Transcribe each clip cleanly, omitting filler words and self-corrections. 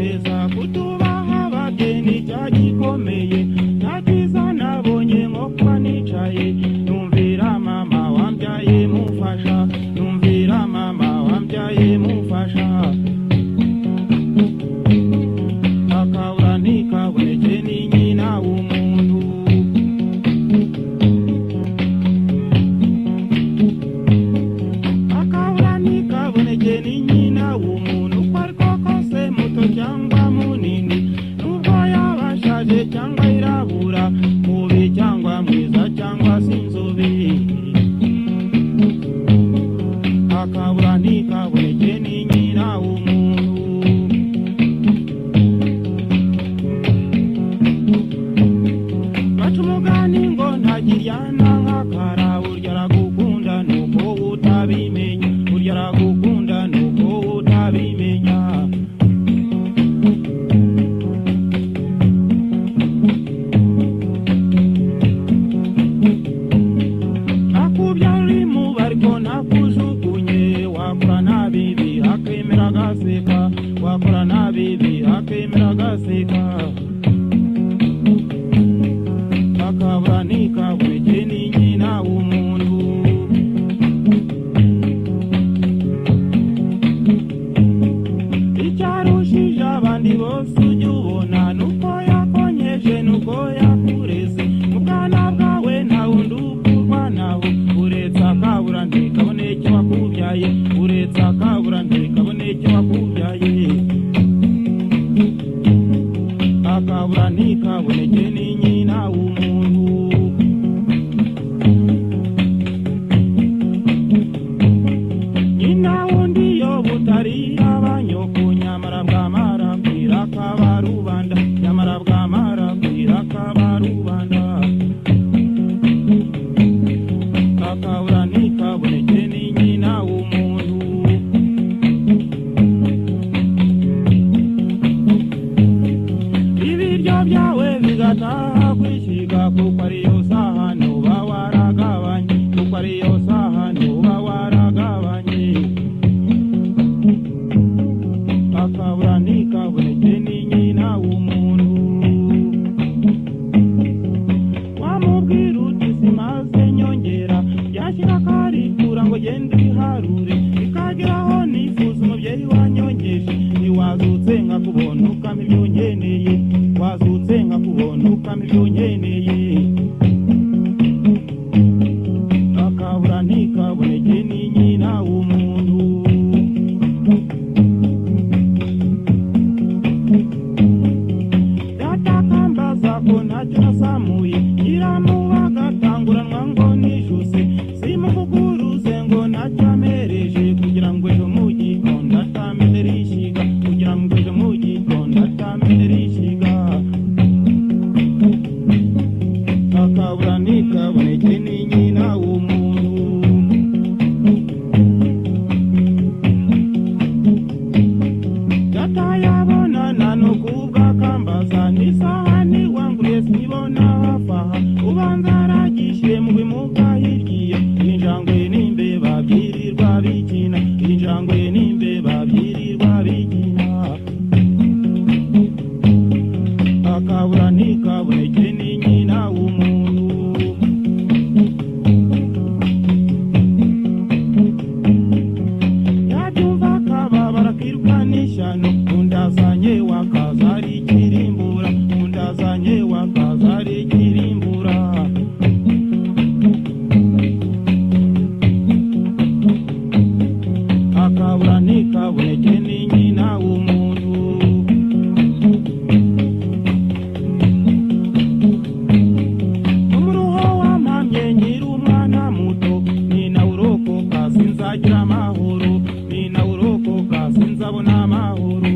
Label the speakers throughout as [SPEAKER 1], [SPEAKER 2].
[SPEAKER 1] ntekereza kutubaha abageni cyagikomeye nakiza nabonye nko kuba nicaye numvira mama wambyaye mufasha numvira mama wambyaye mufasha akabura ntikaboneke ni nyina w'umuntu akabura ntikaboneke ni nyina w'umuntu uko ariko kose muto cyangwa munini nubwo yaba ashaje cyangwa irabura mubi cyangwa mwiza cyangwa se inzobe akabura ntikaboneke ni nyina w'umuntu baca umugani ngo ntagiryana nk'akara burya aragukunda nuko utabimenya burya aragukunda nuko utabimenya akubyara uri mu bariko nakujugunye wakora nabibi akemera agaseka wakora nabibi akemera agaseka akabura ntikaboneke ni nyina w'umuntu icyarushije abandi bose ujya ubona nuko yakonyeje nuko yakureze mu bwana bwawe nta wundi ukurwanaho uretse akabura ntikaboneke wakubyaye uretse akabura ntikaboneke wakubyaye akabura ntikaboneke ni nyina w'umuntu nyina wundi yo butari abanyoko nyamara bwamara bwira kabarubanda nyamara bwamara bwira kabarubanda akabura ntikaboneke ni nyina w'umuntu ibiryo byawe bigataha kwishyiga kuko ariyo saha ntuba waragabanye kuko ariyo saha ntuba waragabanye akabura ntikaboneke ni nyina w'umuntu wamubwira uti simaze nyongera yashyira akarikura ngo gende iharure ikageraho nifuza umubyeyi wanyongeje ntiwazutse nkakubona ukama ibyo nkeneye wazutse nkakubona ukama ibyo nkeneye akabura ntikaboneke ni nyina w'umuntu datakambaza ko ntacyo nasamuye nyiramuba agatanguranwa ngo nijuse simuvuguruze ngo ntacyo amereje kugira ngo ejo mu gitondo atamenera ishyiga kugira ngo ejo mu gitondo atamenera ishyiga akabura ntikaboneke ni nyina w'umuntu datayabonana no kubwakambaza n'isaha niwanguriye sinibona hafaha ubanza aragishyire mu bimuga hirya injangwe n'imbeba byirirwa bikina injangwe n'imbeba byirirwa bikina akabura ntikaboneke ni nyina w'umuntu yabyumva akababara akiruka n'ishyano undazanye wakaza ari ikirimbura undazanye wakaza ari ikirimbura akabura ntikaboneke ni nyina w'umuntu umuruho wampamye nkiri umwana muto nina urokoka sinzagira amahoro nina urokoka sinzabona amahoro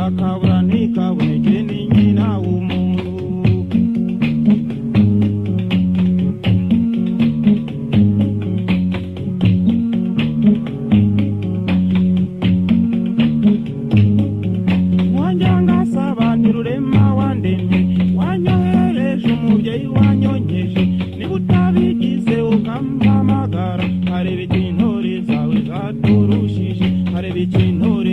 [SPEAKER 1] akabura ntikaboneke ni nyina w'umuntu wanjyanga saba ntirurema wandemye wanyohereje umubyeyi wanyonkeje niba utabigize ukampamagara hareba ikintore zawe zaturushije hareba ikintore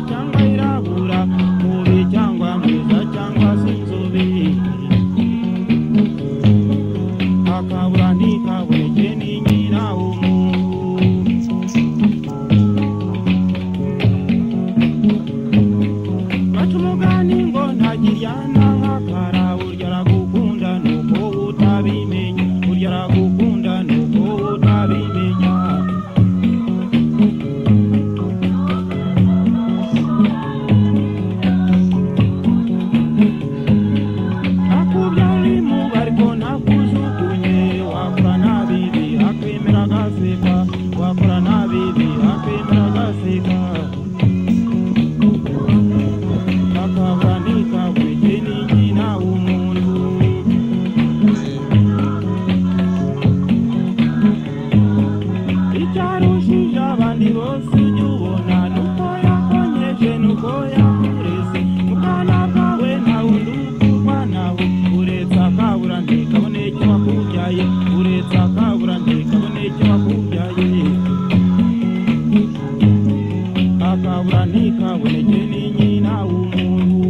[SPEAKER 1] cyangwa irabura, mubi cyangwa mwiza cyangwa se inzobe, akabura ntikaboneke ni nyina w'umuntu. Baca umugani ngo ntagiryana nk'akara, burya aragukunda nuko utabimenya, burya aragukunda nuko utabimenya. Akubyara imuba ariko nakujugunye, wakora nabibi akemera agaseka, wakora nabibi akemera agaseka, akabura ntikaboneke ni nyina w'umuntu. Icyarushije abandi bose ujya ubona nuko yakonyeje nuko yakureze, mu bwana bwawe nta wundi ukurwa nawe, uretse akabura ntikaboneke wakubyaye, uretse akabura ntikaboneke wakubyaye, akabura ntikaboneke ni nyina w'umuntu.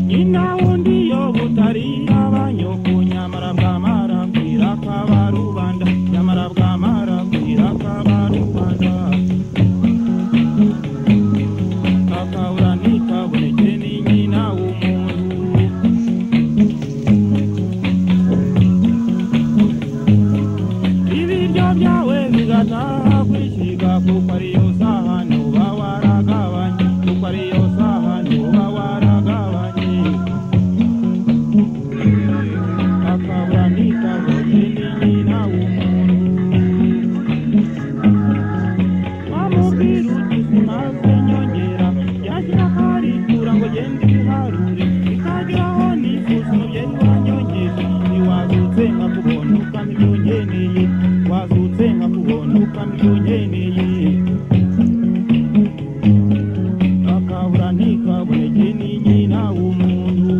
[SPEAKER 1] Nyina wundi yo butari abanyoko, nyamara bwamara bwira akaba rubanda, nyamara bwamara bwira akaba rubanda, akabura ntikaboneke ni nyina w'umuntu. Ibiryo byawe bigataha kwishyiga, kuko ariyo sahani uba waragabanye, kuko ariyo sahani uba waragabanye, akabura ntikaboneke ni nyina w'umuntu. Wamubwira uti simaze nyongera, yagira akarikura ngo genda ibiharure, bikageraho nifuza umubyeyi wanyongeje, ntiwazutse nkakubona ukama ibyo nkeneye, wazutse nkakubona ukama ibyo nkeneye, akabura ntikaboneke ni nyina w'umuntu.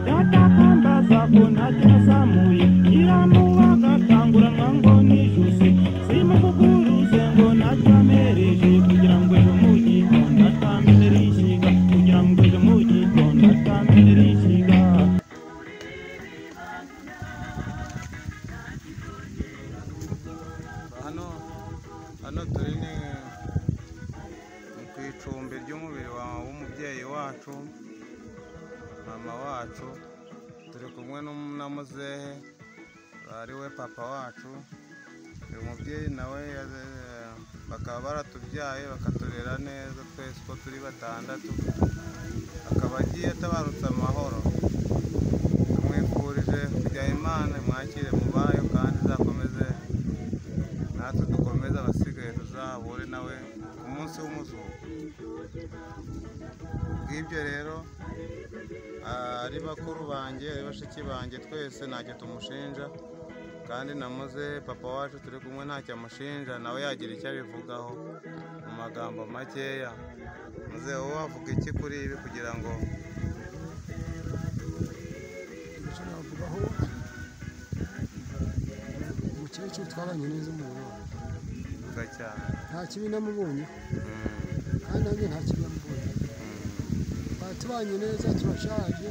[SPEAKER 1] Yatakambaza ko ntacyo nazamuye, nyiramuba agatanguranwa ngo nijuse, simukuguruze ngo ntacyo amereje, kugira ngo ejo mu gitondo atamenera ishyiga, kugira ngo ejo mu gitondo atamenera ishyiga.
[SPEAKER 2] Hano turi ni ku icumbi ry'umubiri w'umubyeyi wacu, mama wacu, turi kumwe na muzehe ari we papa wacu. Uyu mubyeyi nawe bakaba baratubyaye bakaturera neza twese uko turi batandatu, akaba agiye atabarutse amahoro. Tumwifurije kujya Imana imwakire mu bayo, kandi izakomeze natwe dukomeze abasigaye tuzahure nawe ku munsi w'umuzuko. Bw'ibyo rero ari bakuru banjye ari bashiki banjye, twese ntacyo tumushinja, kandi namuze papa wacu turi kumwe ntacyo amushinja, nawe yagira icyo abivugaho mu magambo makeya. Muze wowe wavuga iki kuri ibi kugira ngo
[SPEAKER 3] icyo navugaho? Umukecuru twabanye neza umubiri wacu,
[SPEAKER 2] vuga cyane,
[SPEAKER 3] nta kibi namubonye, kandi nanjye nta kibi namubonye. Tubanye neza, turashaje,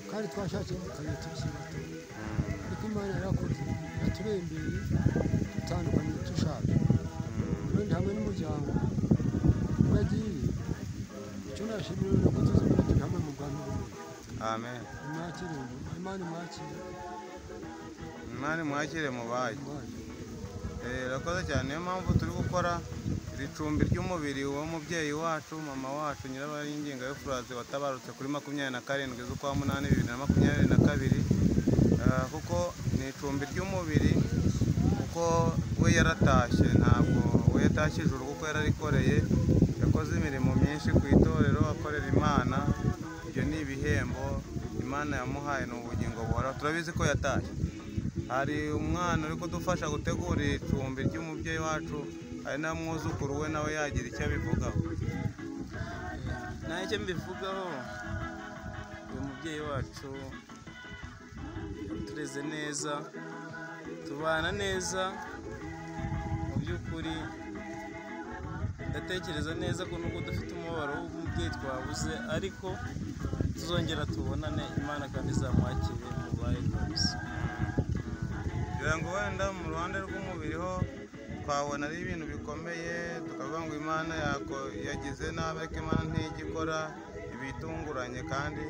[SPEAKER 3] kandi twashakiye mu kabiri tukiri bato, ariko Imana yarakoze yaturembeye dutandukanye dushaje, ubundi hamwe n'umuryango uragiye. Icyo nashimira ni uko tuzimira turi hamwe mu bwami bw'Imana.
[SPEAKER 2] amen.
[SPEAKER 3] Imwakire, Imana imwakire,
[SPEAKER 2] Imana imwakire mu bayo. Urakoze cyane, niyo mpamvu turi gukora iri cumbi ry'umubiri w'umubyeyi wacu, mama wacu Nyirabaringinga Euphrasie watabarutse kuri 27 z'ukwa munani 2022, kuko ni icumbi ry'umubiri, kuko we yaratashye, ntabwo we yatashye ijuru kuko yararikoreye, yakoze imirimo myinshi ku itorero akorera Imana. Ibyo ni ibihembo Imana yamuhaye, ni ubugingo buhoraho. Turabizi ko yatashye. Hari umwana uri kudufasha gutegura icumbi ry'umubyeyi wacu, hari na mwuzukuru we nawe yagira icyo abivugaho.
[SPEAKER 4] Nta icyo mbivugaho, uyu mubyeyi wacu
[SPEAKER 2] yatureze neza tubana neza mu by'ukuri ndatekereza neza ko nubwo dufite umubabaro w'umubyeyi twabuze ariko tuzongera tubonane Imana kandi izamwakire mubaye kabisa kugira ngo wenda mu ruhande rw'umubiri ho twabona ari ibintu bikomeye tukavuga ngo Imana yagize nabi ariko Imana ntigikora ibitunguranye kandi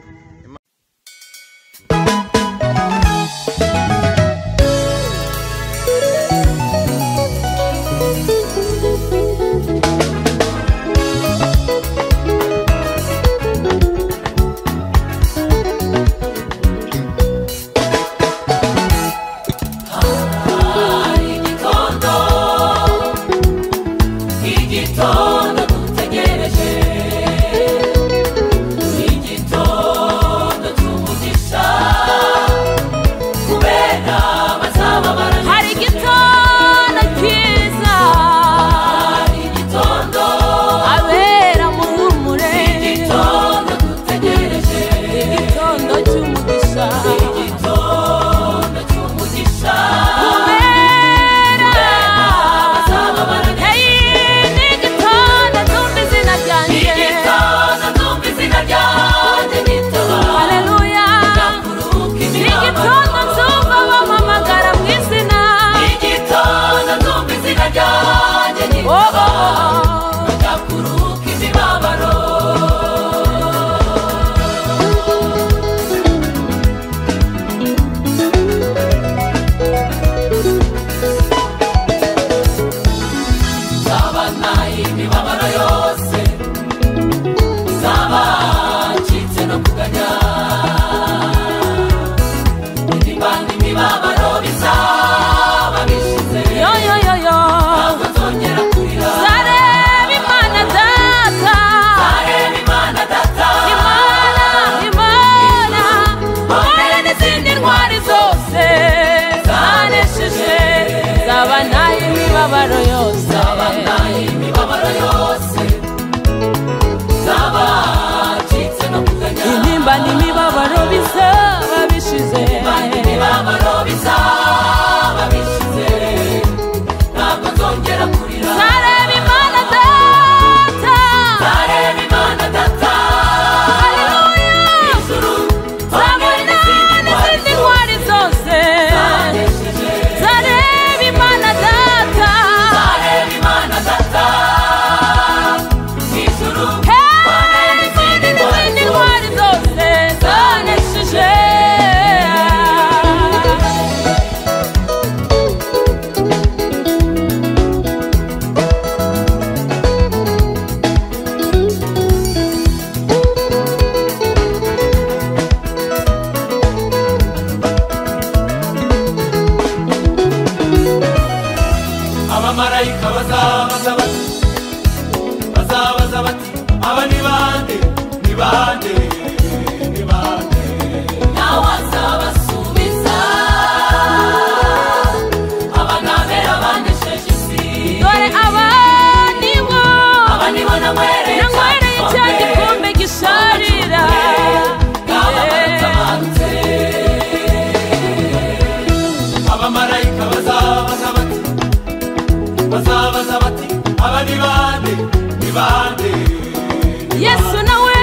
[SPEAKER 4] Yesu nawe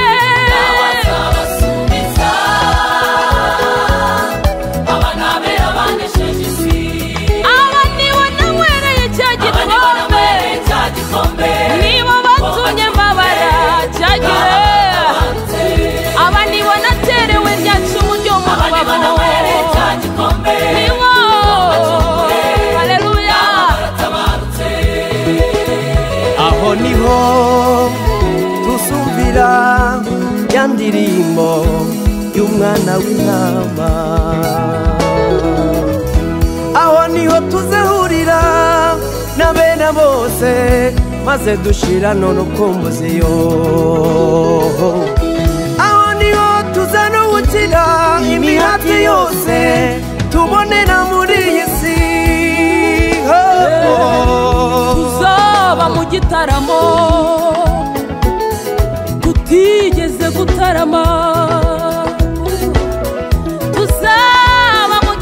[SPEAKER 5] ya ndirimbo y'umwana w'intama. Aho niho tuzahurira n'abena bose maze dushirana n'urukumbuziyo. Aho niho tuzanuhukira imihati yose tubonera muri iyi si.
[SPEAKER 4] Tuzaba mu gitaramo tutigeze gutarama. Tuzaba mu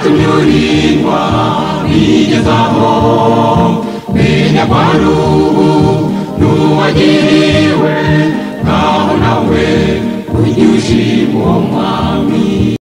[SPEAKER 6] watumye urindwa bigezaho menya ko ari ubu n'uwagiriwe ngaho nawe ujye ushima uwo mwami